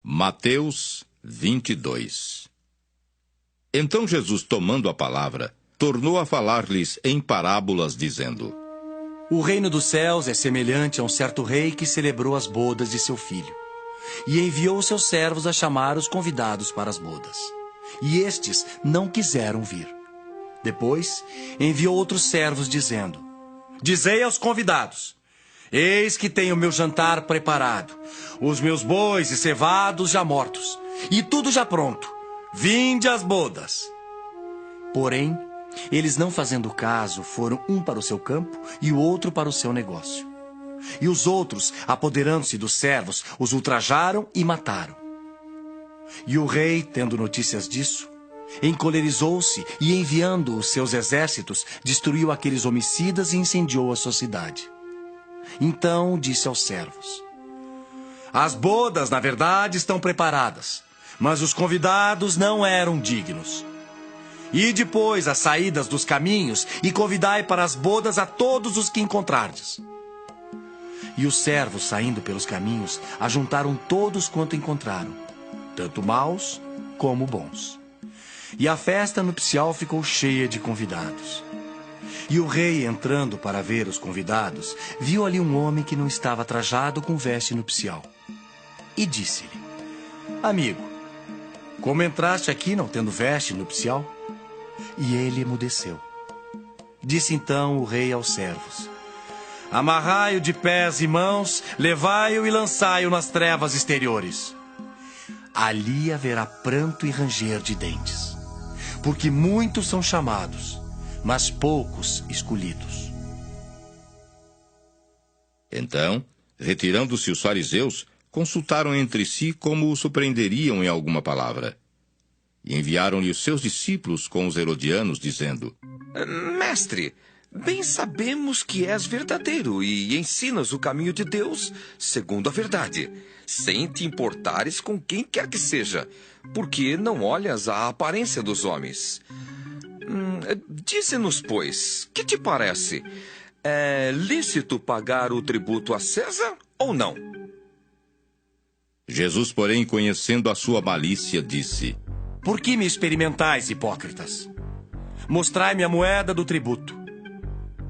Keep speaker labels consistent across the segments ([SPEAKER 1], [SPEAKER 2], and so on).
[SPEAKER 1] Mateus 22. Então Jesus, tomando a palavra, tornou a falar-lhes em parábolas, dizendo:
[SPEAKER 2] O reino dos céus é semelhante a um certo rei que celebrou as bodas de seu filho, e enviou seus servos a chamar os convidados para as bodas. E estes não quiseram vir. Depois, enviou outros servos, dizendo: Dizei aos convidados: Eis que tenho meu jantar preparado, os meus bois e cevados já mortos, e tudo já pronto. Vinde às bodas. Porém, eles, não fazendo caso, foram um para o seu campo e o outro para o seu negócio. E os outros, apoderando-se dos servos, os ultrajaram e mataram. E o rei, tendo notícias disso, encolerizou-se e, enviando os seus exércitos, destruiu aqueles homicidas e incendiou a sua cidade. Então disse aos servos: As bodas, na verdade, estão preparadas, mas os convidados não eram dignos. E depois às saídas dos caminhos e convidai para as bodas a todos os que encontrardes. E os servos, saindo pelos caminhos, ajuntaram todos quanto encontraram, tanto maus como bons. E a festa nupcial ficou cheia de convidados. E o rei, entrando para ver os convidados, viu ali um homem que não estava trajado com veste nupcial. E disse-lhe: Amigo, como entraste aqui não tendo veste nupcial? E ele emudeceu. Disse então o rei aos servos: Amarrai-o de pés e mãos, levai-o e lançai-o nas trevas exteriores. Ali haverá pranto e ranger de dentes, porque muitos são chamados, mas poucos escolhidos.
[SPEAKER 1] Então, retirando-se os fariseus, consultaram entre si como o surpreenderiam em alguma palavra. E enviaram-lhe os seus discípulos com os herodianos, dizendo:
[SPEAKER 3] Mestre, bem sabemos que és verdadeiro e ensinas o caminho de Deus segundo a verdade, sem te importares com quem quer que seja, porque não olhas a aparência dos homens. Dize-nos, pois, que te parece? É lícito pagar o tributo a César ou não?
[SPEAKER 1] Jesus, porém, conhecendo a sua malícia, disse:
[SPEAKER 2] Por que me experimentais, hipócritas? Mostrai-me a moeda do tributo.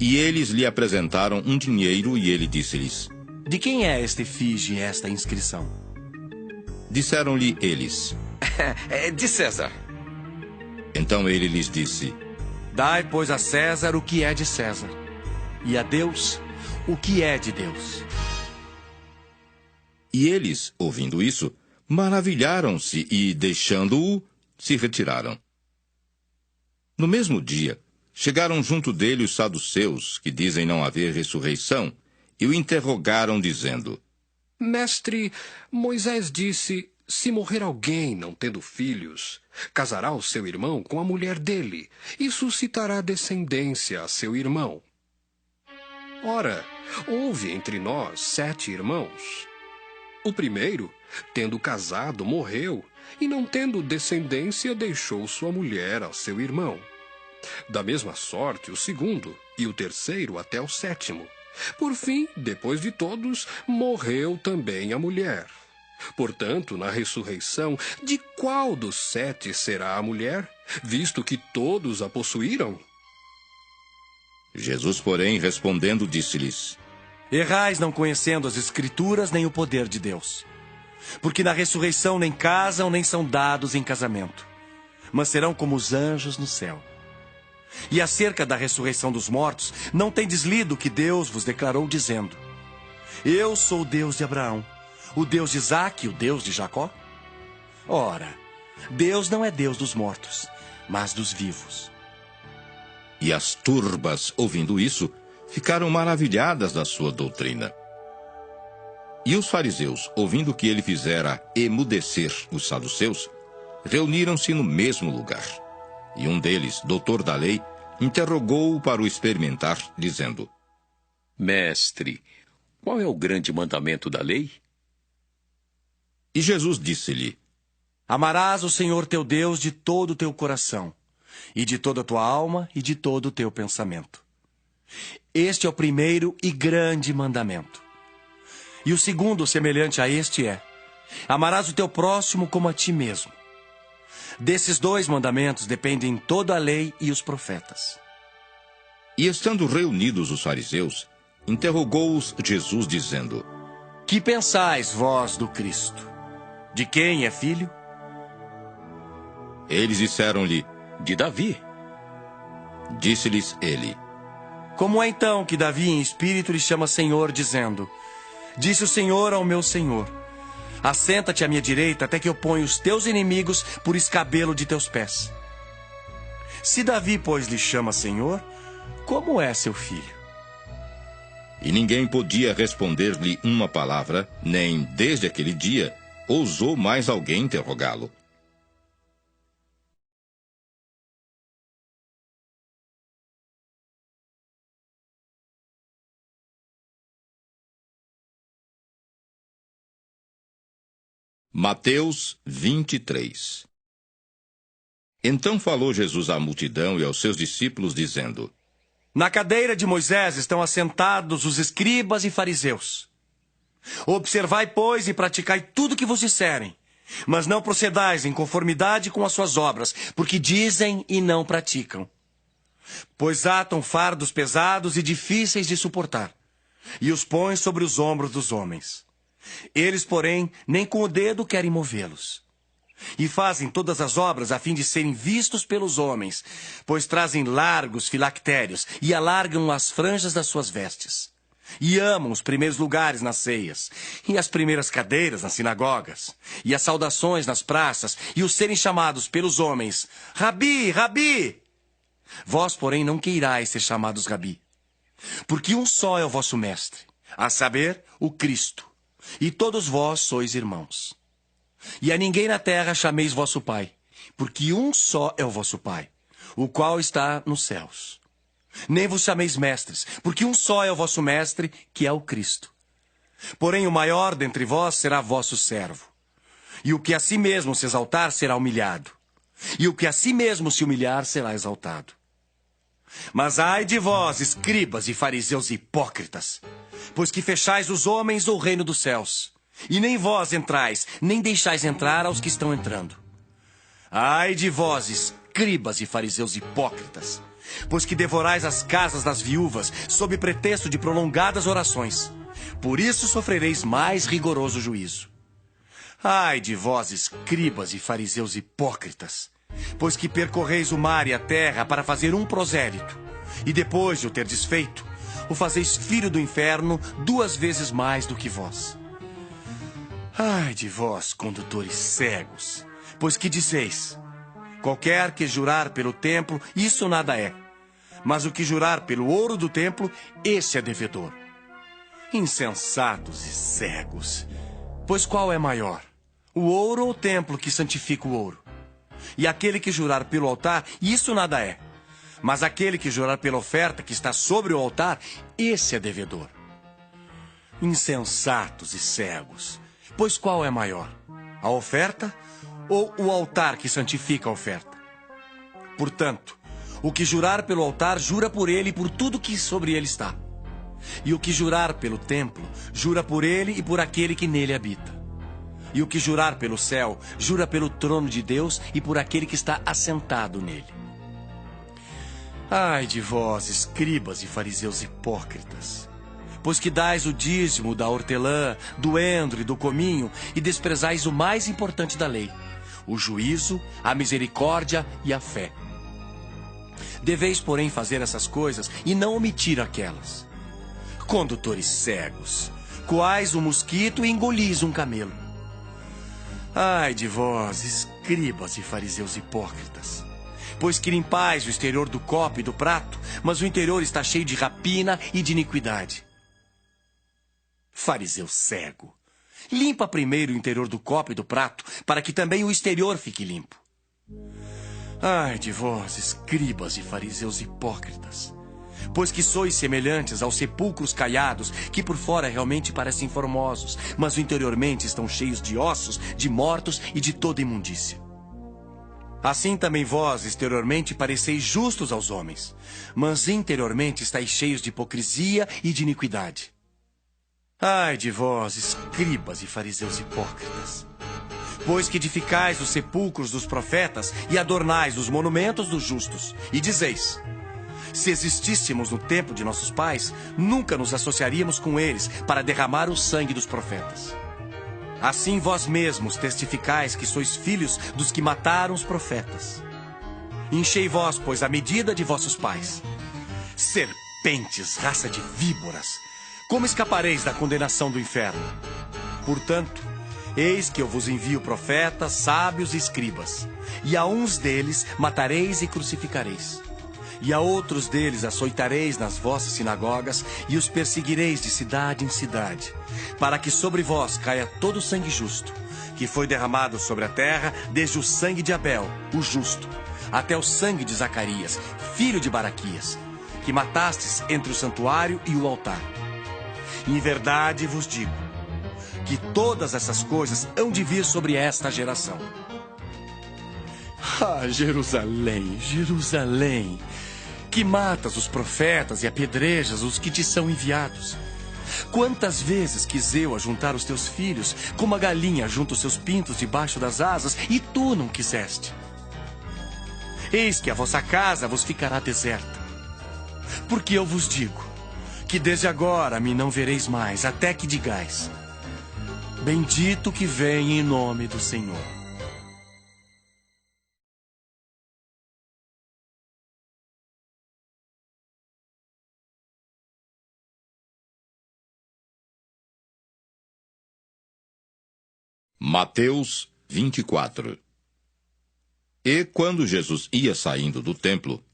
[SPEAKER 1] E eles lhe apresentaram um dinheiro, e ele disse-lhes:
[SPEAKER 2] De quem é esta efígie e esta inscrição?
[SPEAKER 1] Disseram-lhe eles:
[SPEAKER 3] É de César.
[SPEAKER 1] Então ele lhes disse:
[SPEAKER 2] Dai, pois, a César o que é de César, e a Deus o que é de Deus.
[SPEAKER 1] E eles, ouvindo isso, maravilharam-se e, deixando-o, se retiraram. No mesmo dia, chegaram junto dele os saduceus, que dizem não haver ressurreição, e o interrogaram, dizendo:
[SPEAKER 4] Mestre, Moisés disse: se morrer alguém não tendo filhos, casará o seu irmão com a mulher dele, e suscitará descendência a seu irmão. Ora, houve entre nós 7 irmãos. O primeiro, tendo casado, morreu, e não tendo descendência, deixou sua mulher a seu irmão. Da mesma sorte, o segundo, e o terceiro até o 7º. Por fim, depois de todos, morreu também a mulher. Portanto, na ressurreição, de qual dos 7 será a mulher, visto que todos a possuíram?
[SPEAKER 1] Jesus, porém, respondendo, disse-lhes:
[SPEAKER 2] Errais não conhecendo as Escrituras nem o poder de Deus. Porque na ressurreição nem casam nem são dados em casamento, mas serão como os anjos no céu. E acerca da ressurreição dos mortos, não tendes lido o que Deus vos declarou, dizendo: Eu sou o Deus de Abraão, o Deus de Isaque e o Deus de Jacó? Ora, Deus não é Deus dos mortos, mas dos vivos.
[SPEAKER 1] E as turbas, ouvindo isso, ficaram maravilhadas da sua doutrina. E os fariseus, ouvindo que ele fizera emudecer os saduceus, reuniram-se no mesmo lugar. E um deles, doutor da lei, interrogou-o para o experimentar, dizendo:
[SPEAKER 5] Mestre, qual é o grande mandamento da lei?
[SPEAKER 1] E Jesus disse-lhe:
[SPEAKER 2] Amarás o Senhor teu Deus de todo o teu coração, e de toda a tua alma, e de todo o teu pensamento. Este é o primeiro e grande mandamento. E o segundo, semelhante a este, é: Amarás o teu próximo como a ti mesmo. Desses 2 mandamentos dependem toda a lei e os profetas.
[SPEAKER 1] E estando reunidos os fariseus, interrogou-os Jesus, dizendo:
[SPEAKER 2] Que pensais vós do Cristo? De quem é filho?
[SPEAKER 1] Eles disseram-lhe:
[SPEAKER 5] De Davi.
[SPEAKER 1] Disse-lhes ele:
[SPEAKER 2] Como é então que Davi em espírito lhe chama Senhor, dizendo: Disse o Senhor ao meu Senhor: Assenta-te à minha direita até que eu ponha os teus inimigos por escabelo de teus pés. Se Davi, pois, lhe chama Senhor, como é seu filho?
[SPEAKER 1] E ninguém podia responder-lhe uma palavra, nem, desde aquele dia, ousou mais alguém interrogá-lo. Mateus 23. Então falou Jesus à multidão e aos seus discípulos, dizendo:
[SPEAKER 2] Na cadeira de Moisés estão assentados os escribas e fariseus. Observai, pois, e praticai tudo o que vos disserem, mas não procedais em conformidade com as suas obras, porque dizem e não praticam. Pois atam fardos pesados e difíceis de suportar, e os põem sobre os ombros dos homens. Eles, porém, nem com o dedo querem movê-los. E fazem todas as obras a fim de serem vistos pelos homens, pois trazem largos filactérios e alargam as franjas das suas vestes. E amam os primeiros lugares nas ceias, e as primeiras cadeiras nas sinagogas, e as saudações nas praças, e os serem chamados pelos homens: Rabi, Rabi! Vós, porém, não queirais ser chamados Rabi, porque um só é o vosso mestre, a saber, o Cristo. E todos vós sois irmãos. E a ninguém na terra chameis vosso Pai, porque um só é o vosso Pai, o qual está nos céus. Nem vos chameis mestres, porque um só é o vosso mestre, que é o Cristo. Porém o maior dentre vós será vosso servo. E o que a si mesmo se exaltar será humilhado, e o que a si mesmo se humilhar será exaltado. Mas ai de vós, escribas e fariseus hipócritas, pois que fechais os homens o reino dos céus, e nem vós entrais, nem deixais entrar aos que estão entrando. Ai de vós, escribas e fariseus hipócritas, pois que devorais as casas das viúvas, sob pretexto de prolongadas orações. Por isso sofrereis mais rigoroso juízo. Ai de vós, escribas e fariseus hipócritas, pois que percorreis o mar e a terra para fazer um prosélito, e depois de o terdes feito, o fazeis filho do inferno 2 vezes mais do que vós. Ai de vós, condutores cegos, pois que dizeis: qualquer que jurar pelo templo, isso nada é, mas o que jurar pelo ouro do templo, esse é devedor. Insensatos e cegos, pois qual é maior, o ouro ou o templo que santifica o ouro? E aquele que jurar pelo altar, isso nada é, mas aquele que jurar pela oferta que está sobre o altar, esse é devedor. Insensatos e cegos, pois qual é maior, a oferta ou o altar que santifica a oferta? Portanto, o que jurar pelo altar, jura por ele e por tudo que sobre ele está. E o que jurar pelo templo, jura por ele e por aquele que nele habita. E o que jurar pelo céu, jura pelo trono de Deus e por aquele que está assentado nele. Ai de vós, escribas e fariseus hipócritas, pois que dais o dízimo da hortelã, do endro e do cominho, e desprezais o mais importante da lei, o juízo, a misericórdia e a fé. Deveis, porém, fazer essas coisas e não omitir aquelas. Condutores cegos, coais um mosquito e engolis um camelo. Ai de vós, escribas e fariseus hipócritas, pois que limpais o exterior do copo e do prato, mas o interior está cheio de rapina e de iniquidade. Fariseu cego, limpa primeiro o interior do copo e do prato, para que também o exterior fique limpo. Ai de vós, escribas e fariseus hipócritas, pois que sois semelhantes aos sepulcros caiados, que por fora realmente parecem formosos, mas interiormente estão cheios de ossos, de mortos e de toda imundícia. Assim também vós, exteriormente, pareceis justos aos homens, mas interiormente estáis cheios de hipocrisia e de iniquidade. Ai de vós, escribas e fariseus hipócritas! Pois que edificais os sepulcros dos profetas e adornais os monumentos dos justos, e dizeis: se existíssemos no tempo de nossos pais, nunca nos associaríamos com eles para derramar o sangue dos profetas. Assim vós mesmos testificais que sois filhos dos que mataram os profetas. Enchei vós, pois, a medida de vossos pais. Serpentes, raça de víboras, como escapareis da condenação do inferno? Portanto, eis que eu vos envio profetas, sábios e escribas, e a uns deles matareis e crucificareis, e a outros deles açoitareis nas vossas sinagogas, e os perseguireis de cidade em cidade, para que sobre vós caia todo o sangue justo, que foi derramado sobre a terra, desde o sangue de Abel, o justo, até o sangue de Zacarias, filho de Baraquias, que matastes entre o santuário e o altar. Em verdade vos digo que todas essas coisas hão de vir sobre esta geração. Ah, Jerusalém, Jerusalém, que matas os profetas e apedrejas os que te são enviados. Quantas vezes quis eu ajuntar os teus filhos, como a galinha junta os seus pintos debaixo das asas, e tu não quiseste. Eis que a vossa casa vos ficará deserta. Porque eu vos digo que desde agora me não vereis mais, até que digais: bendito que vem em nome do Senhor.
[SPEAKER 1] Mateus 24. E quando Jesus ia saindo do templo,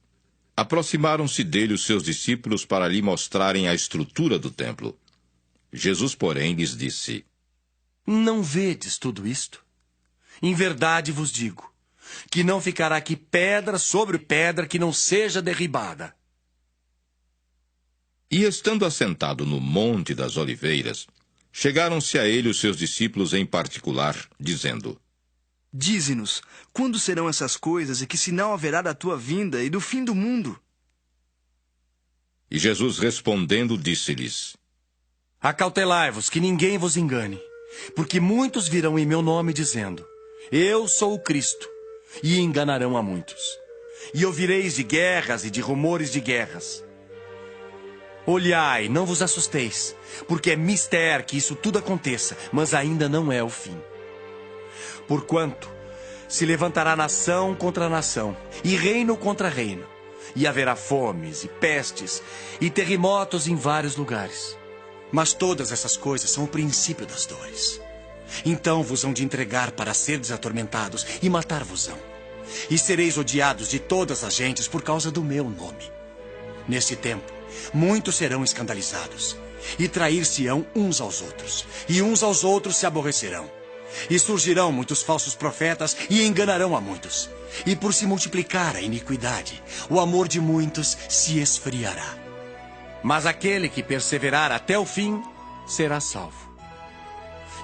[SPEAKER 1] aproximaram-se dele os seus discípulos para lhe mostrarem a estrutura do templo. Jesus, porém, lhes disse:
[SPEAKER 2] Não vedes tudo isto? Em verdade vos digo, que não ficará aqui pedra sobre pedra que não seja derribada.
[SPEAKER 1] E estando assentado no Monte das Oliveiras, chegaram-se a ele os seus discípulos em particular, dizendo:
[SPEAKER 6] Dize-nos, quando serão essas coisas e que sinal haverá da tua vinda e do fim do mundo?
[SPEAKER 1] E Jesus respondendo disse-lhes:
[SPEAKER 2] Acautelai-vos que ninguém vos engane, porque muitos virão em meu nome dizendo: eu sou o Cristo, e enganarão a muitos. E ouvireis de guerras e de rumores de guerras. Olhai, não vos assusteis, porque é mister que isso tudo aconteça, mas ainda não é o fim. Porquanto se levantará nação contra nação, e reino contra reino, e haverá fomes e pestes, e terremotos em vários lugares. Mas todas essas coisas são o princípio das dores. Então vos hão de entregar para serdes atormentados, e matar-vos-ão. E sereis odiados de todas as gentes por causa do meu nome. Nesse tempo, muitos serão escandalizados, e trair-se-ão uns aos outros, e uns aos outros se aborrecerão. E surgirão muitos falsos profetas e enganarão a muitos. E por se multiplicar a iniquidade, o amor de muitos se esfriará. Mas aquele que perseverar até o fim será salvo.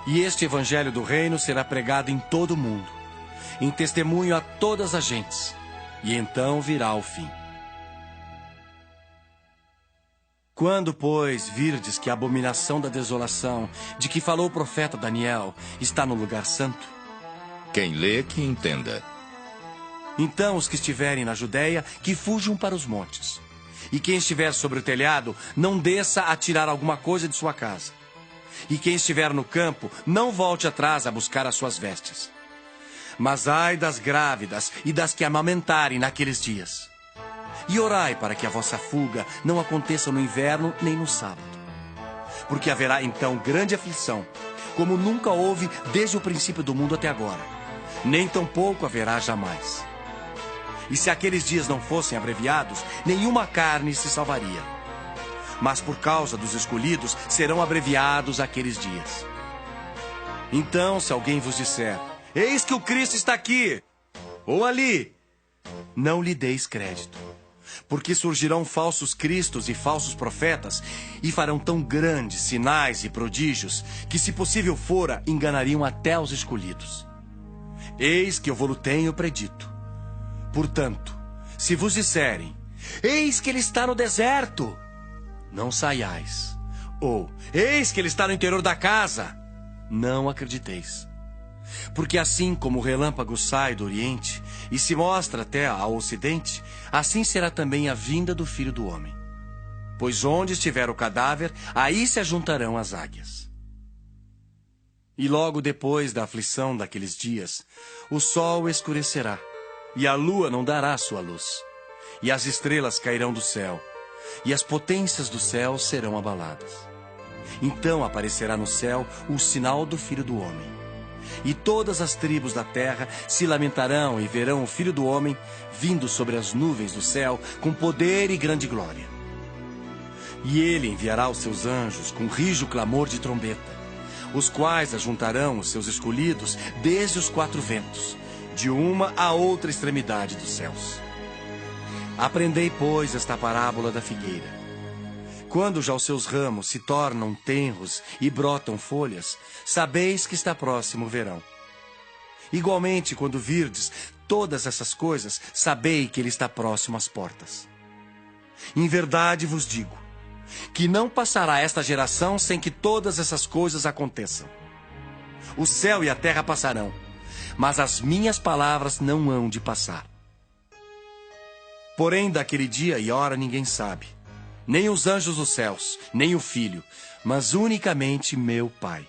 [SPEAKER 2] E este evangelho do reino será pregado em todo o mundo, em testemunho a todas as gentes, e então virá o fim. Quando, pois, virdes que a abominação da desolação, de que falou o profeta Daniel, está no lugar santo,
[SPEAKER 1] quem lê, que entenda.
[SPEAKER 2] então os que estiverem na Judéia, que fujam para os montes. E quem estiver sobre o telhado, não desça a tirar alguma coisa de sua casa. E quem estiver no campo, não volte atrás a buscar as suas vestes. Mas ai das grávidas e das que amamentarem naqueles dias. E orai para que a vossa fuga não aconteça no inverno nem no sábado. Porque haverá então grande aflição, como nunca houve desde o princípio do mundo até agora. Nem tampouco haverá jamais. E se aqueles dias não fossem abreviados, nenhuma carne se salvaria. Mas por causa dos escolhidos, serão abreviados aqueles dias. Então, se alguém vos disser: eis que o Cristo está aqui, ou ali, não lhe deis crédito. Porque surgirão falsos cristos e falsos profetas, e farão tão grandes sinais e prodígios, que se possível fora, enganariam até os escolhidos. Eis que eu vou-lo tenho predito. Portanto, se vos disserem: eis que ele está no deserto, não saiais. Ou, eis que ele está no interior da casa. Não acrediteis. Porque assim como o relâmpago sai do oriente e se mostra até ao ocidente, assim será também a vinda do Filho do Homem. Pois onde estiver o cadáver, aí se ajuntarão as águias. E logo depois da aflição daqueles dias, o sol escurecerá, e a lua não dará sua luz, e as estrelas cairão do céu, e as potências do céu serão abaladas. Então aparecerá no céu o sinal do Filho do Homem. E todas as tribos da terra se lamentarão e verão o Filho do Homem vindo sobre as nuvens do céu com poder e grande glória. E ele enviará os seus anjos com rijo clamor de trombeta, os quais ajuntarão os seus escolhidos desde os 4 ventos, de uma a outra extremidade dos céus. Aprendei, pois, esta parábola da figueira. Quando já os seus ramos se tornam tenros e brotam folhas, sabeis que está próximo o verão. Igualmente, quando virdes todas essas coisas, sabei que ele está próximo às portas. Em verdade vos digo, que não passará esta geração sem que todas essas coisas aconteçam. O céu e a terra passarão, mas as minhas palavras não hão de passar. Porém, daquele dia e hora ninguém sabe, nem os anjos dos céus, nem o Filho, mas unicamente meu Pai.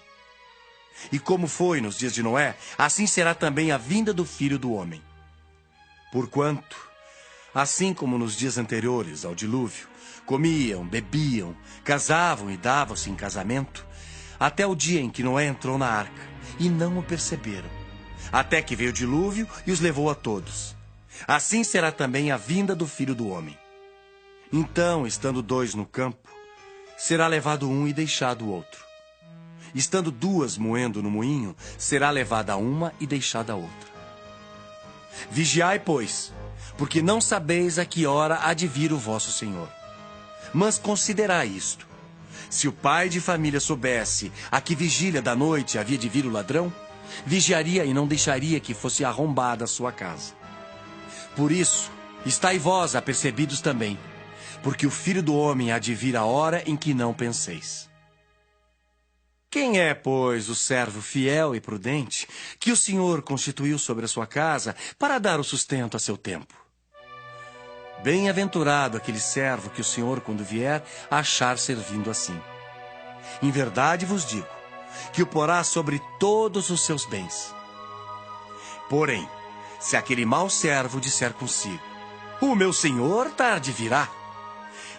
[SPEAKER 2] E como foi nos dias de Noé, assim será também a vinda do Filho do Homem. Porquanto, assim como nos dias anteriores ao dilúvio, comiam, bebiam, casavam e davam-se em casamento, até o dia em que Noé entrou na arca, e não o perceberam, até que veio o dilúvio e os levou a todos. Assim será também a vinda do Filho do Homem. Então, estando 2 no campo, será levado um e deixado o outro. Estando 2 moendo no moinho, será levada uma e deixada a outra. Vigiai, pois, porque não sabeis a que hora há de vir o vosso Senhor. Mas considerai isto: se o pai de família soubesse a que vigília da noite havia de vir o ladrão, vigiaria e não deixaria que fosse arrombada a sua casa. Por isso, estai vós apercebidos também, porque o Filho do Homem há de vir a hora em que não penseis. Quem é, pois, o servo fiel e prudente que o Senhor constituiu sobre a sua casa para dar o sustento a seu tempo? Bem-aventurado aquele servo que o Senhor, quando vier, achar servindo assim. Em verdade vos digo, que o porá sobre todos os seus bens. Porém, se aquele mau servo disser consigo, o meu senhor tarde virá,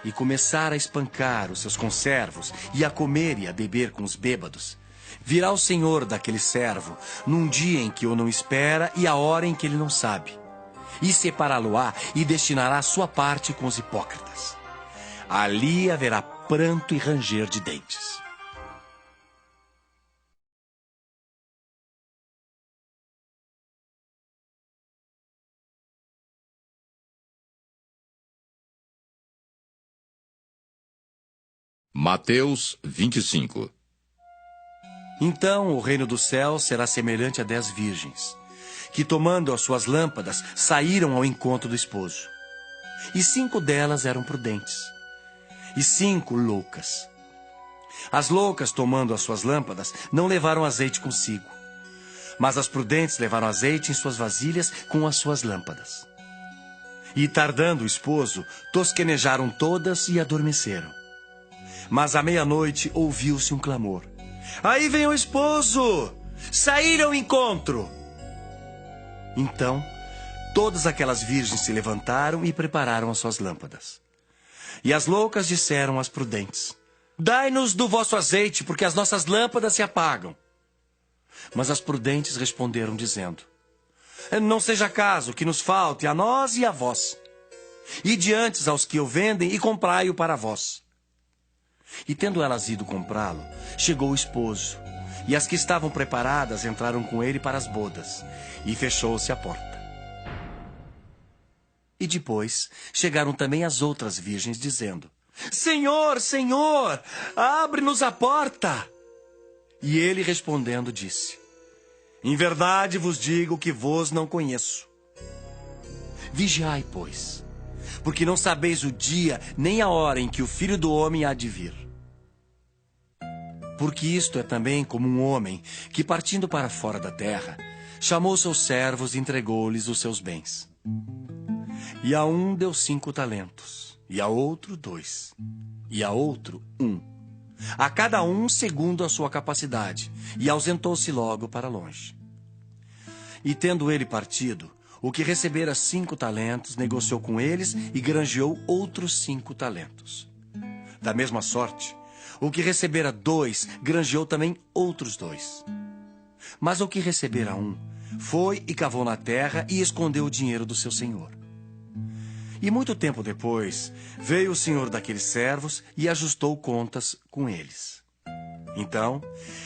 [SPEAKER 2] e começar a espancar os seus conservos, e a comer e a beber com os bêbados, virá o senhor daquele servo, num dia em que o não espera e a hora em que ele não sabe, e separá-lo-á e destinará a sua parte com os hipócritas. Ali haverá pranto e ranger de dentes.
[SPEAKER 1] Mateus 25.
[SPEAKER 2] Então o reino do céu será semelhante a 10 virgens, que tomando as suas lâmpadas, saíram ao encontro do esposo. E 5 delas eram prudentes, e 5 loucas. As loucas, tomando as suas lâmpadas, não levaram azeite consigo, mas as prudentes levaram azeite em suas vasilhas com as suas lâmpadas. E tardando o esposo, tosquenejaram todas e adormeceram. Mas à meia-noite ouviu-se um clamor: aí vem o esposo! Saíram ao encontro! Então, todas aquelas virgens se levantaram e prepararam as suas lâmpadas. E as loucas disseram às prudentes: dai-nos do vosso azeite, porque as nossas lâmpadas se apagam. Mas as prudentes responderam, dizendo: não seja caso que nos falte a nós e a vós. Ide antes aos que o vendem e comprai-o para vós. E tendo elas ido comprá-lo, chegou o esposo, e as que estavam preparadas entraram com ele para as bodas, e fechou-se a porta. E depois chegaram também as outras virgens, dizendo: Senhor, Senhor, abre-nos a porta. E ele respondendo disse: em verdade vos digo que vos não conheço. Vigiai, pois, porque não sabeis o dia nem a hora em que o Filho do Homem há de vir. Porque isto é também como um homem que, partindo para fora da terra, chamou seus servos e entregou-lhes os seus bens. E a um deu 5 talentos, e a outro 2, e a outro 1. A cada um segundo a sua capacidade, e ausentou-se logo para longe. E tendo ele partido, o que recebera 5 talentos negociou com eles e granjeou outros 5 talentos. Da mesma sorte, o que recebera 2 granjeou também outros 2. Mas o que recebera 1 foi e cavou na terra e escondeu o dinheiro do seu senhor. E muito tempo depois, veio o senhor daqueles servos e ajustou contas com eles. Então,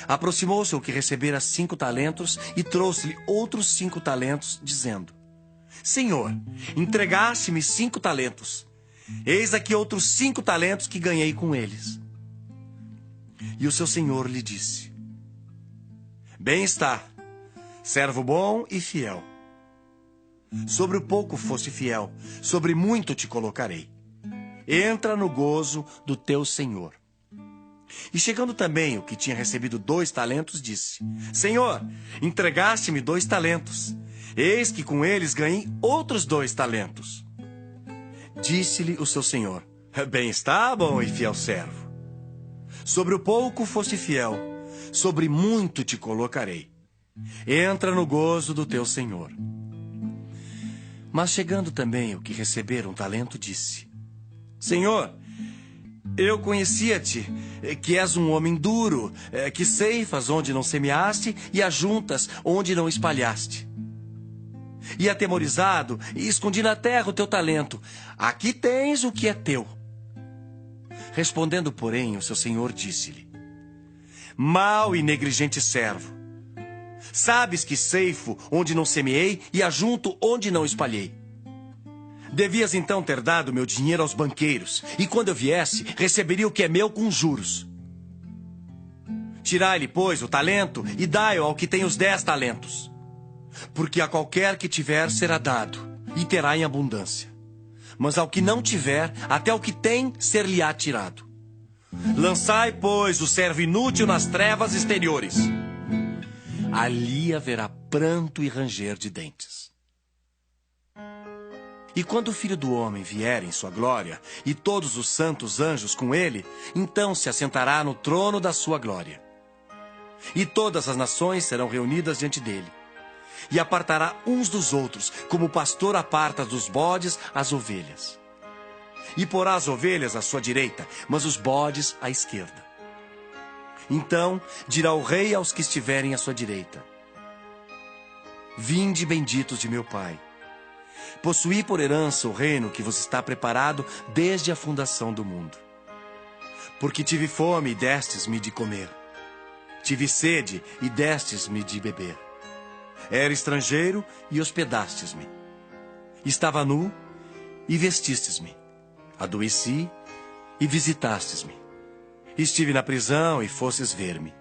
[SPEAKER 2] aproximou-se o que recebera 5 talentos e trouxe-lhe outros 5 talentos, dizendo: Senhor, entregaste-me 5 talentos. Eis aqui outros 5 talentos que ganhei com eles. E o seu senhor lhe disse: Bem está, servo bom e fiel. Sobre o pouco foste fiel, sobre muito te colocarei. Entra no gozo do teu senhor. E chegando também o que tinha recebido 2 talentos, disse: Senhor, entregaste-me 2 talentos. Eis que com eles ganhei outros 2 talentos. Disse-lhe o seu senhor: Bem está, bom e fiel servo. Sobre o pouco foste fiel, sobre muito te colocarei. Entra no gozo do teu senhor. Mas chegando também o que recebera 1 talento, disse: Senhor, eu conhecia-te, que és um homem duro, que ceifas onde não semeaste e ajuntas onde não espalhaste. E atemorizado, escondi na terra o teu talento. Aqui tens o que é teu. Respondendo, porém, o seu senhor disse-lhe: Mau e negligente servo, sabes que ceifo onde não semeei e ajunto onde não espalhei. Devias então ter dado meu dinheiro aos banqueiros, e quando eu viesse, receberia o que é meu com juros. Tirai-lhe, pois, o talento e dai-o ao que tem os 10 talentos. Porque a qualquer que tiver será dado, e terá em abundância. Mas ao que não tiver, até o que tem ser-lhe-á tirado. Lançai, pois, o servo inútil nas trevas exteriores. Ali haverá pranto e ranger de dentes. E quando o Filho do Homem vier em sua glória, e todos os santos anjos com ele, então se assentará no trono da sua glória. E todas as nações serão reunidas diante dele. E apartará uns dos outros, como o pastor aparta dos bodes as ovelhas. E porá as ovelhas à sua direita, mas os bodes à esquerda. Então dirá o rei aos que estiverem à sua direita: Vinde, benditos de meu Pai. Possuí por herança o reino que vos está preparado desde a fundação do mundo. Porque tive fome e destes-me de comer. Tive sede e destes-me de beber. Era estrangeiro e hospedastes-me. Estava nu e vestistes-me. Adoeci e visitastes-me. Estive na prisão e fostes ver-me.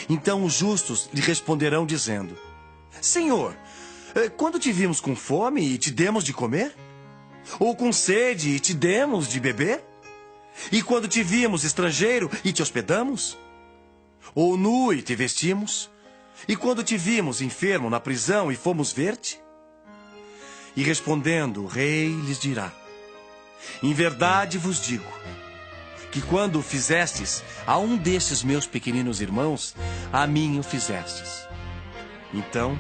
[SPEAKER 2] Então os justos lhe responderão dizendo: Senhor, quando te vimos com fome e te demos de comer? Ou com sede e te demos de beber? E quando te vimos estrangeiro e te hospedamos? Ou nu e te vestimos? E quando te vimos enfermo na prisão e fomos ver-te? E respondendo, o rei lhes dirá: Em verdade vos digo, que quando o fizestes a um destes meus pequeninos irmãos, a mim o fizestes. Então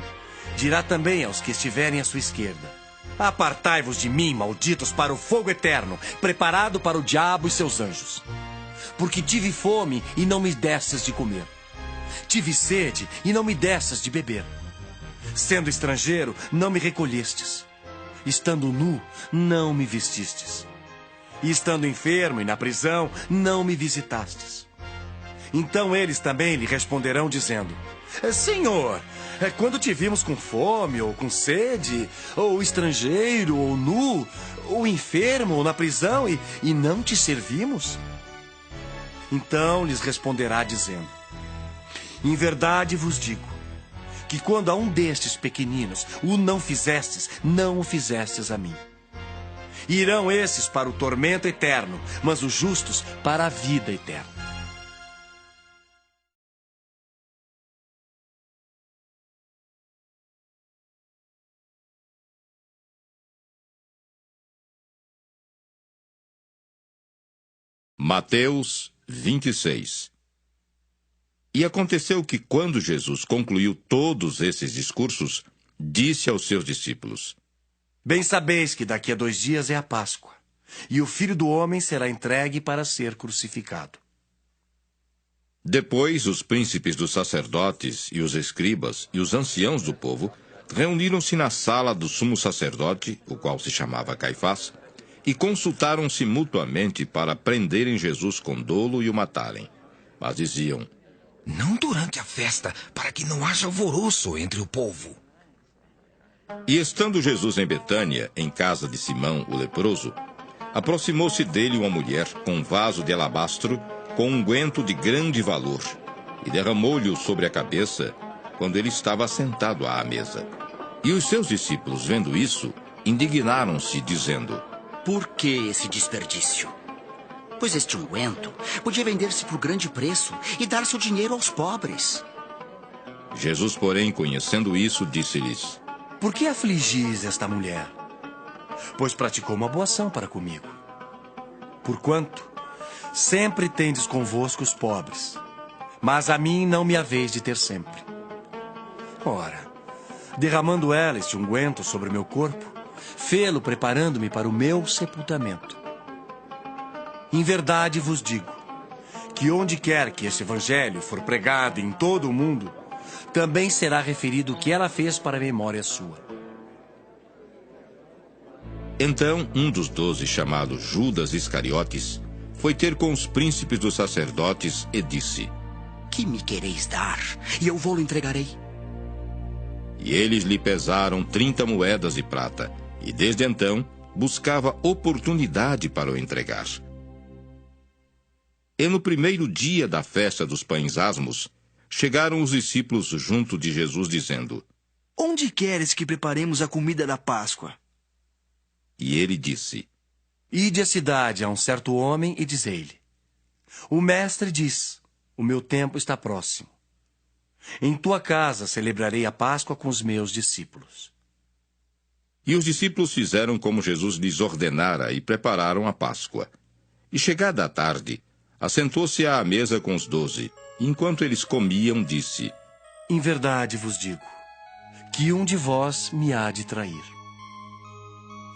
[SPEAKER 2] dirá também aos que estiverem à sua esquerda: Apartai-vos de mim, malditos, para o fogo eterno, preparado para o diabo e seus anjos. Porque tive fome e não me destes de comer. Tive sede e não me destes de beber. Sendo estrangeiro, não me recolhestes. Estando nu, não me vestistes. E estando enfermo e na prisão, não me visitastes. Então eles também lhe responderão dizendo: Senhor, quando te vimos com fome, ou com sede, ou estrangeiro, ou nu, ou enfermo, ou na prisão, e não te servimos? Então lhes responderá dizendo: Em verdade vos digo, que quando a um destes pequeninos o não fizestes, não o fizestes a mim. Irão esses para o tormento eterno, mas os justos para a vida eterna.
[SPEAKER 1] Mateus 26. E aconteceu que, quando Jesus concluiu todos esses discursos, disse aos seus discípulos:
[SPEAKER 2] Bem sabeis que daqui a 2 dias é a Páscoa, e o Filho do Homem será entregue para ser crucificado.
[SPEAKER 1] Depois, os príncipes dos sacerdotes e os escribas e os anciãos do povo reuniram-se na sala do sumo sacerdote, o qual se chamava Caifás, e consultaram-se mutuamente para prenderem Jesus com dolo e o matarem. Mas diziam:
[SPEAKER 7] Não durante a festa, para que não haja alvoroço entre o povo.
[SPEAKER 1] E estando Jesus em Betânia, em casa de Simão, o leproso, aproximou-se dele uma mulher com um vaso de alabastro com um unguento de grande valor, e derramou-lhe-o sobre a cabeça, quando ele estava sentado à mesa. E os seus discípulos, vendo isso, indignaram-se, dizendo:
[SPEAKER 8] Por que esse desperdício? Pois este unguento podia vender-se por grande preço e dar seu dinheiro aos pobres.
[SPEAKER 1] Jesus, porém, conhecendo isso, disse-lhes:
[SPEAKER 2] Por que afligis esta mulher? Pois praticou uma boa ação para comigo. Porquanto sempre tendes convosco os pobres, mas a mim não me haveis de ter sempre. Ora, derramando ela este unguento sobre o meu corpo, fê-lo preparando-me para o meu sepultamento. Em verdade vos digo, que onde quer que este evangelho for pregado em todo o mundo, também será referido o que ela fez para a memória sua.
[SPEAKER 1] Então, um dos 12, chamado Judas Iscariotes, foi ter com os príncipes dos sacerdotes e disse:
[SPEAKER 8] Que me quereis dar, e eu vou-lo entregarei.
[SPEAKER 1] E eles lhe pesaram 30 moedas de prata, e desde então buscava oportunidade para o entregar. E no primeiro dia da festa dos pães asmos, chegaram os discípulos junto de Jesus, dizendo:
[SPEAKER 6] Onde queres que preparemos a comida da Páscoa?
[SPEAKER 1] E ele disse:
[SPEAKER 2] Ide à cidade a um certo homem e dizei-lhe: O mestre diz, o meu tempo está próximo. Em tua casa celebrarei a Páscoa com os meus discípulos.
[SPEAKER 1] E os discípulos fizeram como Jesus lhes ordenara e prepararam a Páscoa. E chegada a tarde, assentou-se à mesa com os 12. Enquanto eles comiam, disse:
[SPEAKER 2] Em verdade vos digo, que um de vós me há de trair.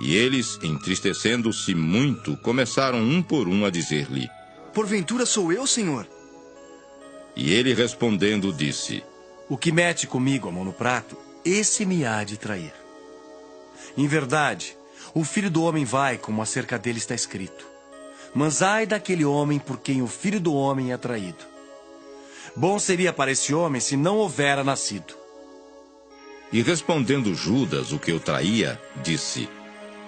[SPEAKER 1] E eles, entristecendo-se muito, começaram um por um a dizer-lhe:
[SPEAKER 6] Porventura sou eu, Senhor?
[SPEAKER 1] E ele respondendo disse:
[SPEAKER 2] O que mete comigo a mão no prato, esse me há de trair. Em verdade, o Filho do Homem vai, como acerca dele está escrito. Mas ai daquele homem por quem o Filho do Homem é traído. Bom seria para esse homem se não houvera nascido.
[SPEAKER 1] E respondendo Judas, o que o traía, disse: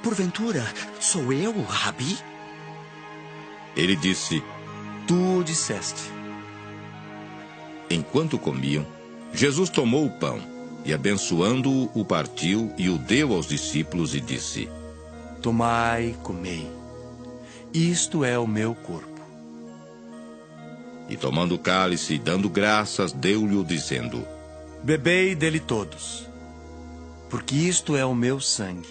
[SPEAKER 8] Porventura, sou eu, Rabi?
[SPEAKER 1] Ele disse:
[SPEAKER 2] Tu o disseste.
[SPEAKER 1] Enquanto comiam, Jesus tomou o pão e, abençoando-o, o partiu e o deu aos discípulos e disse:
[SPEAKER 2] Tomai, comei. Isto é o meu corpo.
[SPEAKER 1] E tomando o cálice e dando graças, deu-lhe-o, dizendo:
[SPEAKER 2] Bebei dele todos, porque isto é o meu sangue,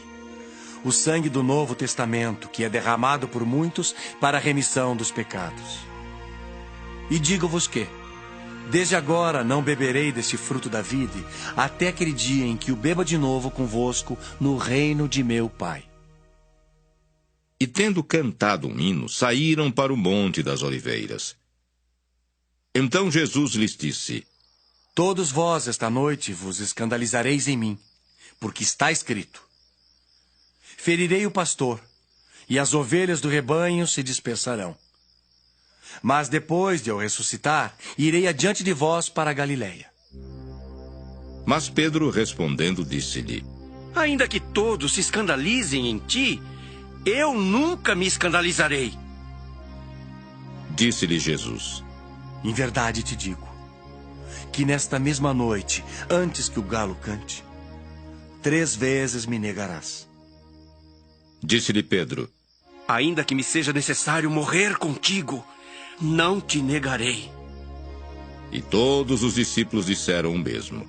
[SPEAKER 2] o sangue do Novo Testamento, que é derramado por muitos para a remissão dos pecados. E digo-vos que, desde agora não beberei deste fruto da vide, até aquele dia em que o beba de novo convosco no reino de meu Pai.
[SPEAKER 1] E tendo cantado um hino, saíram para o Monte das Oliveiras. Então Jesus lhes disse:
[SPEAKER 2] Todos vós esta noite vos escandalizareis em mim, porque está escrito: Ferirei o pastor, e as ovelhas do rebanho se dispersarão. Mas depois de eu ressuscitar, irei adiante de vós para a Galiléia.
[SPEAKER 1] Mas Pedro, respondendo, disse-lhe:
[SPEAKER 9] Ainda que todos se escandalizem em ti, eu nunca me escandalizarei.
[SPEAKER 1] Disse-lhe Jesus:
[SPEAKER 2] Em verdade te digo, que nesta mesma noite, antes que o galo cante, 3 vezes me negarás.
[SPEAKER 1] Disse-lhe Pedro:
[SPEAKER 9] Ainda que me seja necessário morrer contigo, não te negarei.
[SPEAKER 1] E todos os discípulos disseram o mesmo.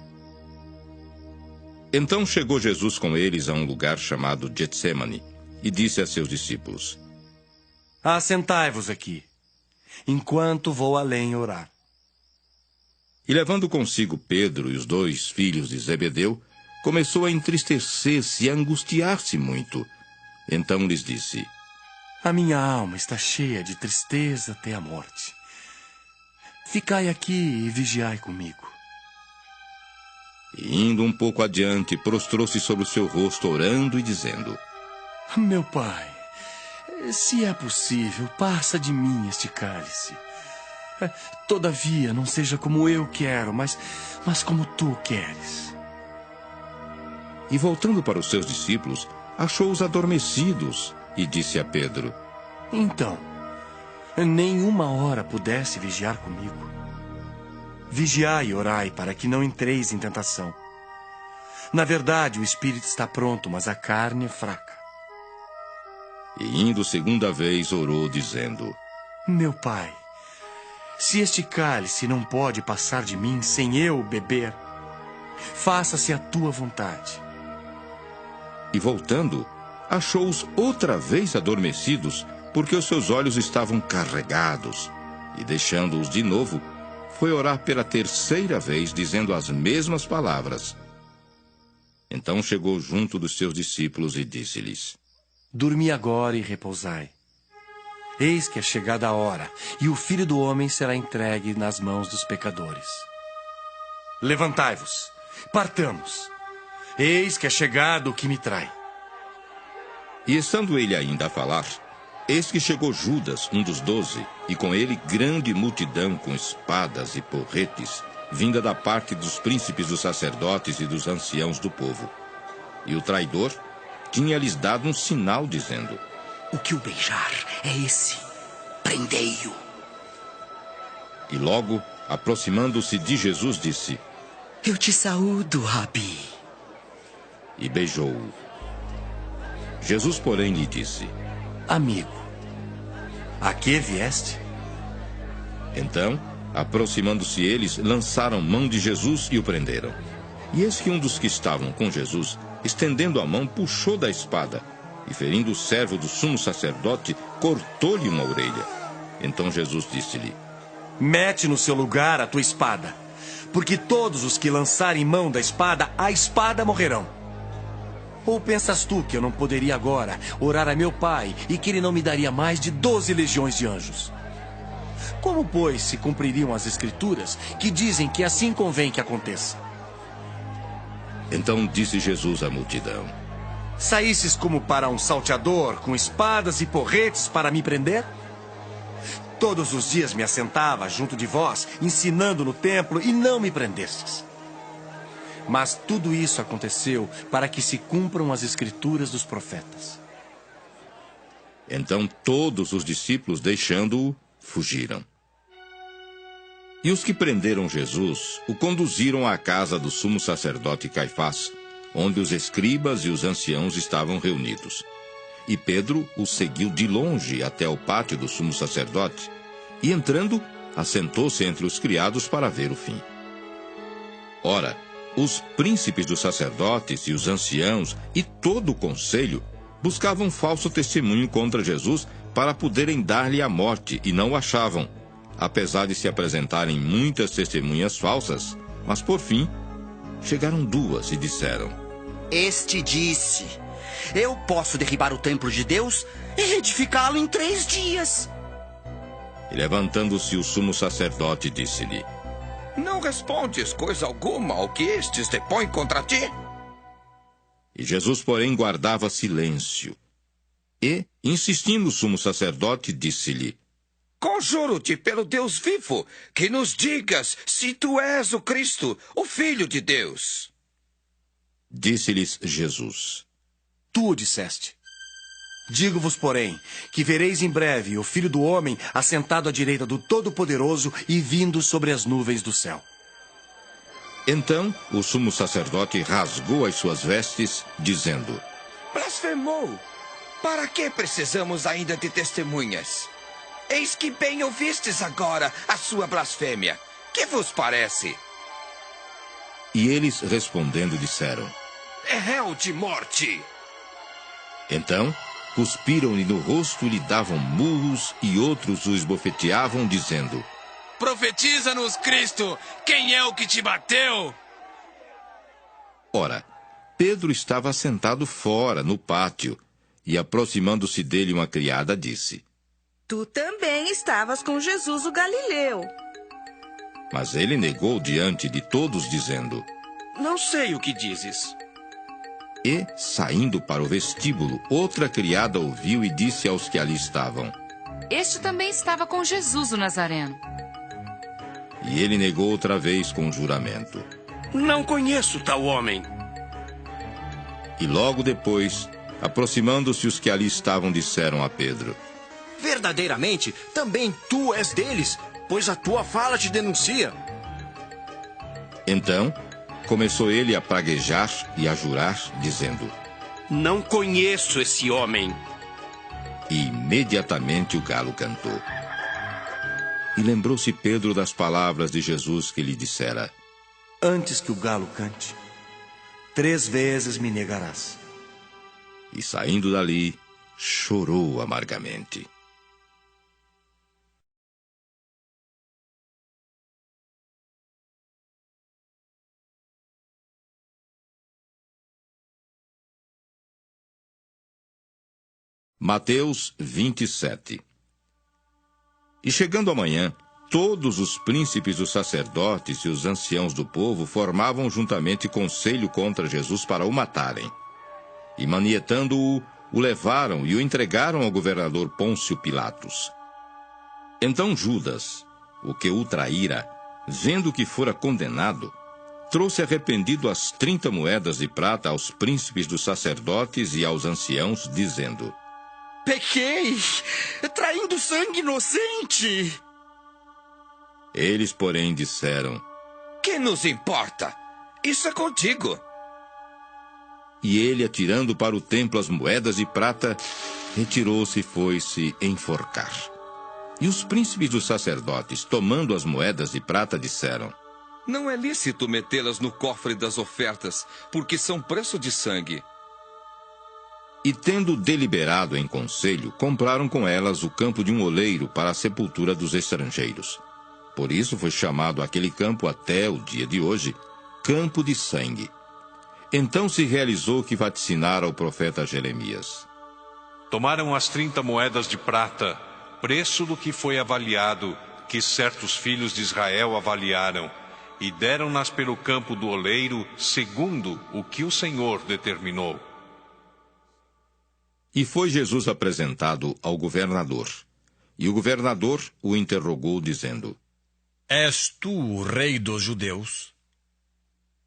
[SPEAKER 1] Então chegou Jesus com eles a um lugar chamado Getsêmani, e disse a seus discípulos:
[SPEAKER 2] Assentai-vos aqui, enquanto vou além orar.
[SPEAKER 1] E levando consigo Pedro e os 2 filhos de Zebedeu, começou a entristecer-se e a angustiar-se muito. Então lhes disse:
[SPEAKER 2] A minha alma está cheia de tristeza até a morte. Ficai aqui e vigiai comigo.
[SPEAKER 1] E indo um pouco adiante, prostrou-se sobre o seu rosto, orando e dizendo:
[SPEAKER 2] Meu pai, se é possível, passa de mim este cálice. Todavia, não seja como eu quero, mas como tu queres.
[SPEAKER 1] E voltando para os seus discípulos, achou-os adormecidos e disse a Pedro:
[SPEAKER 2] Então, nem uma hora pudesse vigiar comigo. Vigiai e orai para que não entreis em tentação. Na verdade, o espírito está pronto, mas a carne é fraca.
[SPEAKER 1] E indo segunda vez, orou, dizendo:
[SPEAKER 2] Meu pai, se este cálice não pode passar de mim sem eu beber, faça-se a tua vontade.
[SPEAKER 1] E voltando, achou-os outra vez adormecidos, porque os seus olhos estavam carregados. E deixando-os de novo, foi orar pela terceira vez, dizendo as mesmas palavras. Então chegou junto dos seus discípulos e disse-lhes:
[SPEAKER 2] Dormi agora e repousai. Eis que é chegada a hora, e o Filho do Homem será entregue nas mãos dos pecadores. Levantai-vos, partamos. Eis que é chegado o que me trai.
[SPEAKER 1] E estando ele ainda a falar, eis que chegou Judas, um dos 12, e com ele grande multidão com espadas e porretes, vinda da parte dos príncipes dos sacerdotes e dos anciãos do povo. E o traidor tinha-lhes dado um sinal, dizendo:
[SPEAKER 8] O que o beijar é esse. Prendei-o.
[SPEAKER 1] E logo, aproximando-se de Jesus, disse:
[SPEAKER 8] Eu te saúdo, Rabi.
[SPEAKER 1] E beijou-o. Jesus, porém, lhe disse:
[SPEAKER 2] Amigo, a que vieste?
[SPEAKER 1] Então, aproximando-se eles, lançaram mão de Jesus e o prenderam. E eis que um dos que estavam com Jesus, estendendo a mão, puxou da espada, e ferindo o servo do sumo sacerdote, cortou-lhe uma orelha. Então Jesus disse-lhe:
[SPEAKER 2] Mete no seu lugar a tua espada, porque todos os que lançarem mão da espada, a espada morrerão. Ou pensas tu que eu não poderia agora orar a meu pai e que ele não me daria mais de 12 legiões de anjos? Como, pois, se cumpririam as escrituras que dizem que assim convém que aconteça?
[SPEAKER 1] Então disse Jesus à multidão:
[SPEAKER 2] Saísses como para um salteador, com espadas e porretes para me prender? Todos os dias me assentava junto de vós, ensinando no templo, e não me prendestes. Mas tudo isso aconteceu para que se cumpram as escrituras dos profetas.
[SPEAKER 1] Então todos os discípulos, deixando-o, fugiram. E os que prenderam Jesus o conduziram à casa do sumo sacerdote Caifás, onde os escribas e os anciãos estavam reunidos. E Pedro o seguiu de longe até o pátio do sumo sacerdote, e entrando, assentou-se entre os criados para ver o fim. Ora, os príncipes dos sacerdotes e os anciãos e todo o conselho buscavam falso testemunho contra Jesus para poderem dar-lhe a morte, e não o achavam, apesar de se apresentarem muitas testemunhas falsas. Mas por fim, chegaram 2 e disseram:
[SPEAKER 8] Este disse: Eu posso derribar o templo de Deus e reedificá-lo em 3 dias.
[SPEAKER 1] E levantando-se o sumo sacerdote, disse-lhe:
[SPEAKER 3] Não respondes coisa alguma ao que estes depõem contra ti?
[SPEAKER 1] E Jesus, porém, guardava silêncio. E, insistindo o sumo sacerdote, disse-lhe:
[SPEAKER 3] Conjuro-te pelo Deus vivo, que nos digas se tu és o Cristo, o Filho de Deus.
[SPEAKER 1] Disse-lhes Jesus:
[SPEAKER 2] Tu o disseste. Digo-vos, porém, que vereis em breve o Filho do Homem assentado à direita do Todo-Poderoso e vindo sobre as nuvens do céu.
[SPEAKER 1] Então o sumo sacerdote rasgou as suas vestes, dizendo:
[SPEAKER 3] Blasfemou! Para que precisamos ainda de testemunhas? Eis que bem ouvistes agora a sua blasfêmia. Que vos parece?
[SPEAKER 1] E eles, respondendo, disseram:
[SPEAKER 4] É réu de morte.
[SPEAKER 1] Então cuspiram-lhe no rosto, lhe davam murros e outros o esbofeteavam, dizendo:
[SPEAKER 10] Profetiza-nos, Cristo! Quem é o que te bateu?
[SPEAKER 1] Ora, Pedro estava sentado fora, no pátio, e aproximando-se dele uma criada disse:
[SPEAKER 11] Tu também estavas com Jesus o Galileu.
[SPEAKER 1] Mas ele negou diante de todos, dizendo:
[SPEAKER 9] Não sei o que dizes.
[SPEAKER 1] E, saindo para o vestíbulo, outra criada ouviu e disse aos que ali estavam:
[SPEAKER 12] Este também estava com Jesus o Nazareno.
[SPEAKER 1] E ele negou outra vez com juramento:
[SPEAKER 9] Não conheço tal homem.
[SPEAKER 1] E logo depois, aproximando-se os que ali estavam, disseram a Pedro:
[SPEAKER 13] Verdadeiramente, também tu és deles, pois a tua fala te denuncia.
[SPEAKER 1] Então, começou ele a praguejar e a jurar, dizendo:
[SPEAKER 9] Não conheço esse homem.
[SPEAKER 1] E imediatamente o galo cantou. E lembrou-se Pedro das palavras de Jesus que lhe dissera:
[SPEAKER 2] Antes que o galo cante, 3 vezes me negarás.
[SPEAKER 1] E saindo dali, chorou amargamente. Mateus 27. E chegando amanhã, todos os príncipes dos sacerdotes e os anciãos do povo formavam juntamente conselho contra Jesus para o matarem. E manietando-o, o levaram e o entregaram ao governador Pôncio Pilatos. Então Judas, o que o traíra, vendo que fora condenado, trouxe arrependido as 30 moedas de prata aos príncipes dos sacerdotes e aos anciãos, dizendo:
[SPEAKER 13] Pequei, traindo sangue inocente.
[SPEAKER 1] Eles, porém, disseram:
[SPEAKER 3] Que nos importa? Isso é contigo.
[SPEAKER 1] E ele, atirando para o templo as moedas de prata, retirou-se e foi-se enforcar. E os príncipes dos sacerdotes, tomando as moedas de prata, disseram:
[SPEAKER 3] Não é lícito metê-las no cofre das ofertas, porque são preço de sangue.
[SPEAKER 1] E tendo deliberado em conselho, compraram com elas o campo de um oleiro para a sepultura dos estrangeiros. Por isso foi chamado aquele campo até o dia de hoje, Campo de Sangue. Então se realizou o que vaticinara o profeta Jeremias.
[SPEAKER 14] Tomaram as 30 moedas de prata, preço do que foi avaliado, que certos filhos de Israel avaliaram, e deram-nas pelo campo do oleiro, segundo o que o Senhor determinou.
[SPEAKER 1] E foi Jesus apresentado ao governador. E o governador o interrogou, dizendo:
[SPEAKER 7] És tu o rei dos judeus?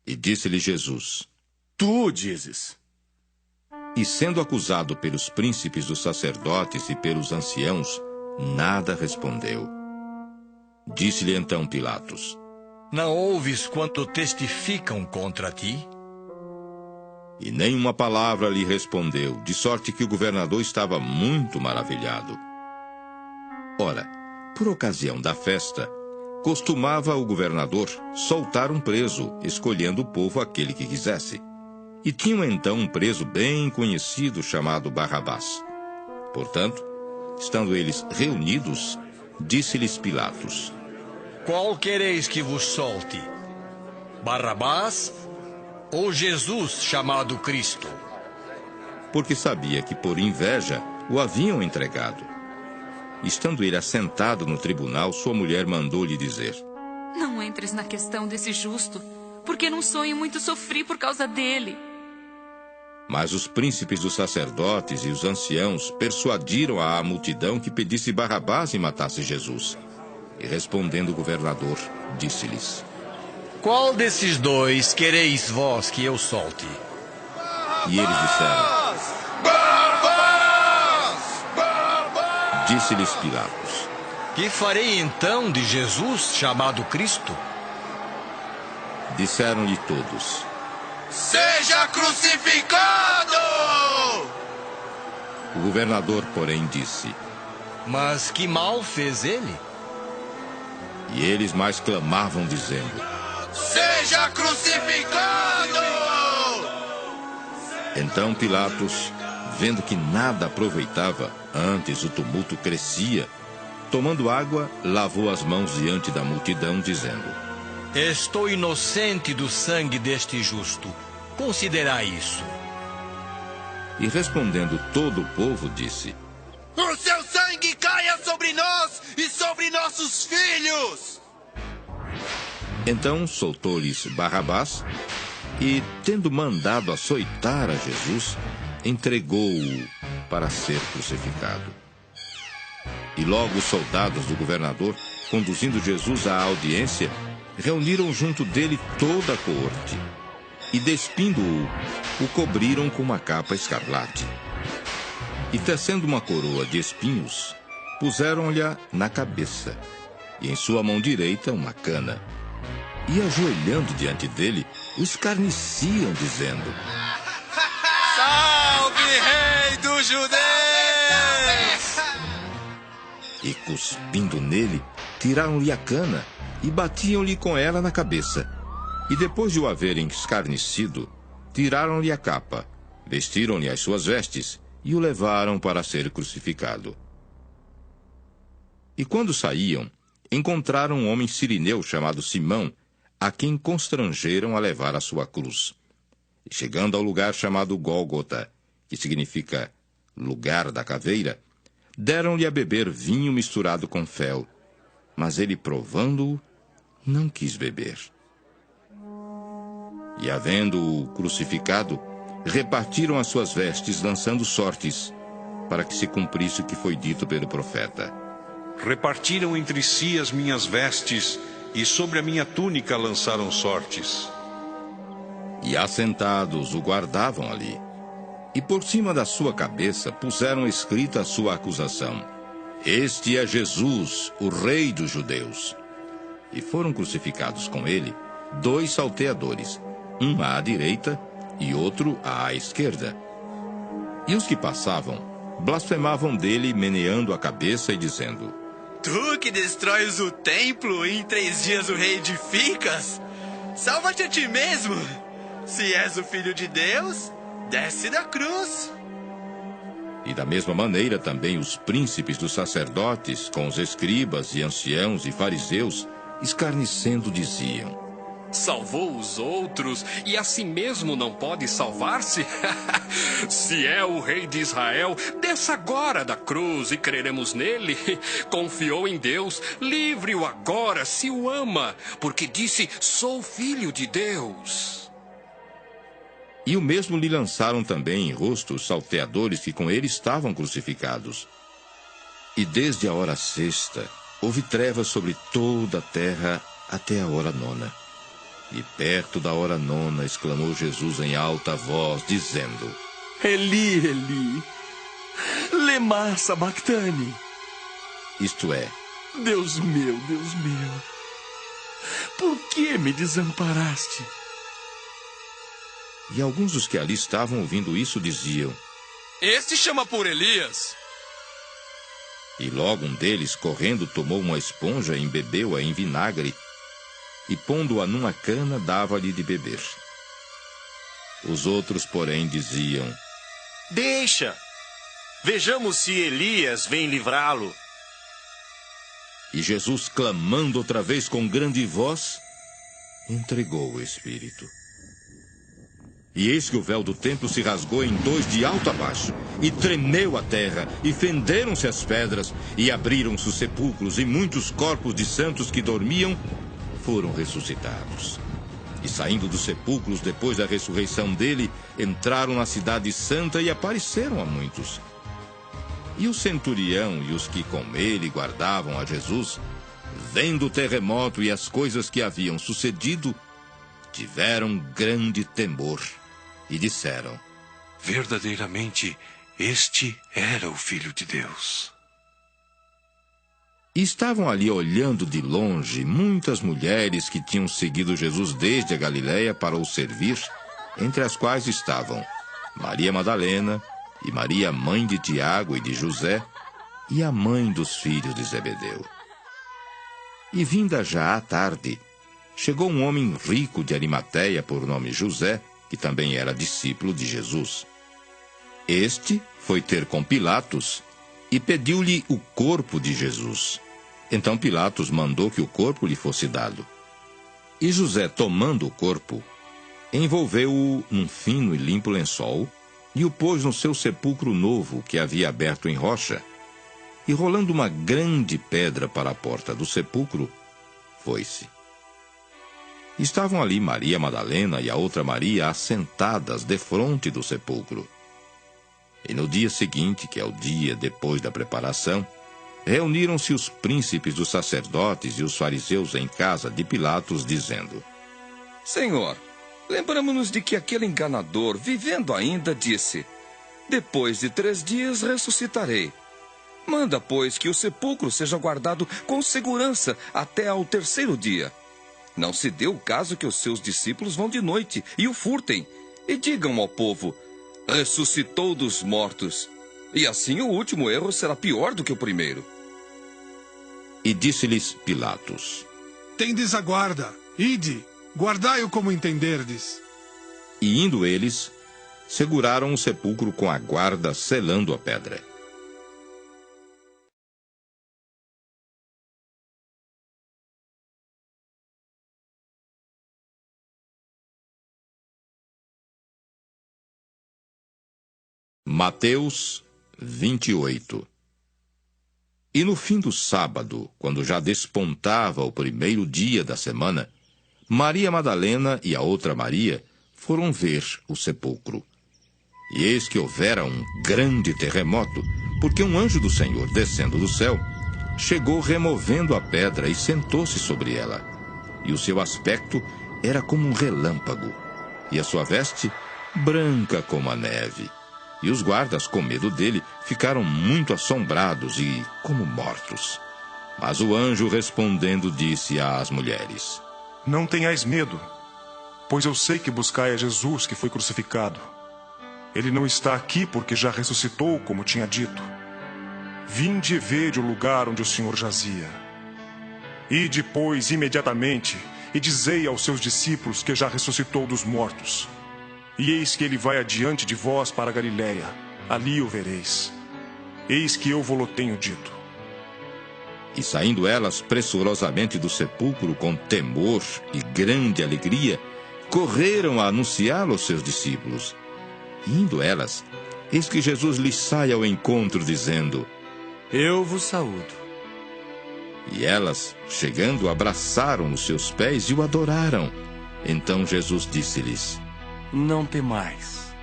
[SPEAKER 1] E disse-lhe Jesus:
[SPEAKER 2] Tu dizes.
[SPEAKER 1] E sendo acusado pelos príncipes dos sacerdotes e pelos anciãos, nada respondeu. Disse-lhe então Pilatos:
[SPEAKER 7] Não ouves quanto testificam contra ti?
[SPEAKER 1] E nem uma palavra lhe respondeu, de sorte que o governador estava muito maravilhado. Ora, por ocasião da festa, costumava o governador soltar um preso, escolhendo o povo aquele que quisesse. E tinham então um preso bem conhecido chamado Barrabás. Portanto, estando eles reunidos, disse-lhes Pilatos:
[SPEAKER 7] Qual quereis que vos solte? Barrabás ou Jesus chamado Cristo?
[SPEAKER 1] Porque sabia que por inveja o haviam entregado. Estando ele assentado no tribunal, sua mulher mandou-lhe dizer:
[SPEAKER 12] Não entres na questão desse justo, porque num sonho muito sofri por causa dele.
[SPEAKER 1] Mas os príncipes dos sacerdotes e os anciãos persuadiram a multidão que pedisse Barrabás e matasse Jesus. E respondendo o governador, disse-lhes:
[SPEAKER 7] Qual desses dois quereis vós que eu solte?
[SPEAKER 1] E eles disseram:
[SPEAKER 10] Barrabás!
[SPEAKER 1] Disse-lhes Pilatos:
[SPEAKER 7] Que farei então de Jesus chamado Cristo?
[SPEAKER 1] Disseram-lhe todos:
[SPEAKER 10] Seja crucificado!
[SPEAKER 1] O governador, porém, disse:
[SPEAKER 7] Mas que mal fez ele?
[SPEAKER 1] E eles mais clamavam, dizendo:
[SPEAKER 10] Seja crucificado!
[SPEAKER 1] Então Pilatos, vendo que nada aproveitava, antes o tumulto crescia, tomando água, lavou as mãos diante da multidão, dizendo:
[SPEAKER 15] Estou inocente do sangue deste justo. Considerai isso.
[SPEAKER 1] E respondendo todo o povo, disse:
[SPEAKER 10] O seu sangue caia sobre nós e sobre nossos filhos!
[SPEAKER 1] Então soltou-lhes Barrabás e, tendo mandado açoitar a Jesus, entregou-o para ser crucificado. E logo os soldados do governador, conduzindo Jesus à audiência, reuniram junto dele toda a coorte e, despindo-o, o cobriram com uma capa escarlate. E, tecendo uma coroa de espinhos, puseram-lhe na cabeça e em sua mão direita uma cana. E, ajoelhando diante dele, o escarneciam, dizendo:
[SPEAKER 10] Salve, Rei dos Judeus!
[SPEAKER 1] E, cuspindo nele, tiraram-lhe a cana e batiam-lhe com ela na cabeça. E, depois de o haverem escarnecido, tiraram-lhe a capa, vestiram-lhe as suas vestes e o levaram para ser crucificado. E quando saíam, encontraram um homem cirineu chamado Simão, a quem constrangeram a levar a sua cruz. E, chegando ao lugar chamado Gólgota, que significa lugar da caveira, deram-lhe a beber vinho misturado com fel, mas ele, provando-o, não quis beber. E, havendo-o crucificado, repartiram as suas vestes, lançando sortes, para que se cumprisse o que foi dito pelo profeta:
[SPEAKER 14] Repartiram entre si as minhas vestes, e sobre a minha túnica lançaram sortes.
[SPEAKER 1] E, assentados, o guardavam ali. E por cima da sua cabeça puseram escrita a sua acusação: Este é Jesus, o Rei dos Judeus. E foram crucificados com ele 2 salteadores, um à direita e outro à esquerda. E os que passavam blasfemavam dele, meneando a cabeça e dizendo:
[SPEAKER 10] Tu que destróis o templo e em 3 dias o reedificas? Salva-te a ti mesmo! Se és o Filho de Deus, desce da cruz!
[SPEAKER 1] E da mesma maneira também os príncipes dos sacerdotes, com os escribas e anciãos e fariseus, escarnecendo, diziam:
[SPEAKER 4] Salvou os outros e a si mesmo não pode salvar-se? Se é o Rei de Israel, desça agora da cruz e creremos nele. Confiou em Deus, livre-o agora se o ama, porque disse: Sou filho de Deus.
[SPEAKER 1] E o mesmo lhe lançaram também em rosto os salteadores que com ele estavam crucificados. E desde a hora 6ª houve trevas sobre toda a terra até a hora 9ª. E perto da hora 9ª exclamou Jesus em alta voz, dizendo:
[SPEAKER 2] Eli, Eli, lema sabachthani.
[SPEAKER 1] Isto é:
[SPEAKER 2] Deus meu, por que me desamparaste?
[SPEAKER 1] E alguns dos que ali estavam ouvindo isso diziam:
[SPEAKER 10] Este chama por Elias.
[SPEAKER 1] E logo um deles, correndo, tomou uma esponja e embebeu-a em vinagre, e pondo-a numa cana, dava-lhe de beber. Os outros, porém, diziam:
[SPEAKER 13] Deixa! Vejamos se Elias vem livrá-lo.
[SPEAKER 1] E Jesus, clamando outra vez com grande voz, entregou o Espírito. E eis que o véu do templo se rasgou em 2 de alto a baixo, e tremeu a terra, e fenderam-se as pedras, e abriram-se os sepulcros, e muitos corpos de santos que dormiam foram ressuscitados. E saindo dos sepulcros depois da ressurreição dele, entraram na cidade santa e apareceram a muitos. E o centurião e os que com ele guardavam a Jesus, vendo o terremoto e as coisas que haviam sucedido, tiveram grande temor e disseram:
[SPEAKER 14] Verdadeiramente, este era o Filho de Deus.
[SPEAKER 1] E estavam ali olhando de longe muitas mulheres que tinham seguido Jesus desde a Galiléia para o servir, entre as quais estavam Maria Madalena e Maria, mãe de Tiago e de José, e a mãe dos filhos de Zebedeu. E vinda já à tarde, chegou um homem rico de Arimateia por nome José, que também era discípulo de Jesus. Este foi ter com Pilatos e pediu-lhe o corpo de Jesus. Então Pilatos mandou que o corpo lhe fosse dado. E José, tomando o corpo, envolveu-o num fino e limpo lençol e o pôs no seu sepulcro novo que havia aberto em rocha. E rolando uma grande pedra para a porta do sepulcro, foi-se. Estavam ali Maria Madalena e a outra Maria assentadas defronte do sepulcro. E no dia seguinte, que é o dia depois da preparação, reuniram-se os príncipes dos sacerdotes e os fariseus em casa de Pilatos, dizendo:
[SPEAKER 3] Senhor, lembramo-nos de que aquele enganador, vivendo ainda, disse: depois de 3 dias ressuscitarei. Manda, pois, que o sepulcro seja guardado com segurança até ao 3º dia. Não se dê o caso que os seus discípulos vão de noite e o furtem, e digam ao povo: ressuscitou dos mortos. E assim o último erro será pior do que o primeiro.
[SPEAKER 1] E disse-lhes Pilatos:
[SPEAKER 16] tendes a guarda, ide, guardai-o como entenderdes.
[SPEAKER 1] E indo eles, seguraram o sepulcro com a guarda, selando a pedra. Mateus 28. E no fim do sábado, quando já despontava o 1º dia da semana, Maria Madalena e a outra Maria foram ver o sepulcro. E eis que houvera um grande terremoto, porque um anjo do Senhor, descendo do céu, chegou removendo a pedra e sentou-se sobre ela. E o seu aspecto era como um relâmpago, e a sua veste branca como a neve. E os guardas, com medo dele, ficaram muito assombrados e como mortos. Mas o anjo, respondendo, disse às mulheres:
[SPEAKER 17] não tenhais medo, pois eu sei que buscai a Jesus que foi crucificado. Ele não está aqui porque já ressuscitou, como tinha dito. Vinde e vede o lugar onde o Senhor jazia. Ide, pois, imediatamente, e dizei aos seus discípulos que já ressuscitou dos mortos. E eis que ele vai adiante de vós para a Galiléia, ali o vereis. Eis que eu vou-lo tenho dito.
[SPEAKER 1] E saindo elas pressurosamente do sepulcro com temor e grande alegria, correram a anunciá-lo aos seus discípulos. E indo elas, eis que Jesus lhes sai ao encontro, dizendo:
[SPEAKER 2] eu vos saúdo.
[SPEAKER 1] E elas, chegando, abraçaram os seus pés e o adoraram. Então Jesus disse-lhes:
[SPEAKER 2] não temais.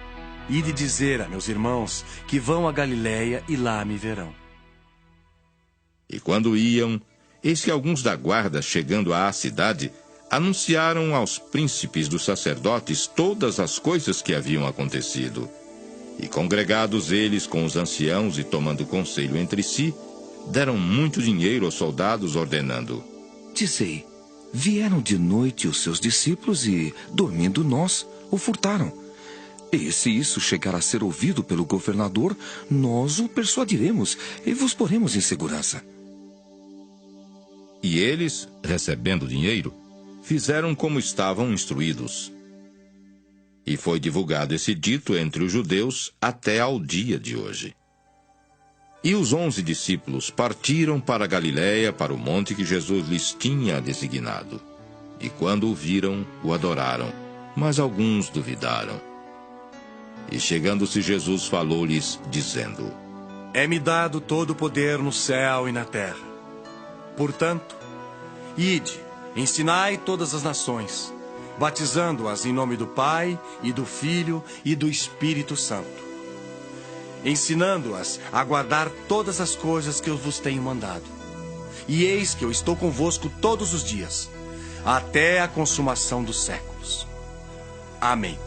[SPEAKER 2] Ide dizer a meus irmãos que vão a Galiléia e lá me verão.
[SPEAKER 1] E quando iam, eis que alguns da guarda, chegando à cidade, anunciaram aos príncipes dos sacerdotes todas as coisas que haviam acontecido. E congregados eles com os anciãos e tomando conselho entre si, deram muito dinheiro aos soldados, ordenando:
[SPEAKER 3] dizei, vieram de noite os seus discípulos e, dormindo nós, o furtaram. E se isso chegar a ser ouvido pelo governador, nós o persuadiremos e vos poremos em segurança.
[SPEAKER 1] E eles, recebendo dinheiro, fizeram como estavam instruídos. E foi divulgado esse dito entre os judeus até ao dia de hoje. E os 11 discípulos partiram para a Galiléia, para o monte que Jesus lhes tinha designado. E quando o viram, o adoraram, mas alguns duvidaram. E chegando-se Jesus, falou-lhes, dizendo:
[SPEAKER 2] é-me dado todo o poder no céu e na terra. Portanto, ide, ensinai todas as nações, batizando-as em nome do Pai, e do Filho, e do Espírito Santo, ensinando-as a guardar todas as coisas que eu vos tenho mandado. E eis que eu estou convosco todos os dias, até a consumação dos séculos. Amém.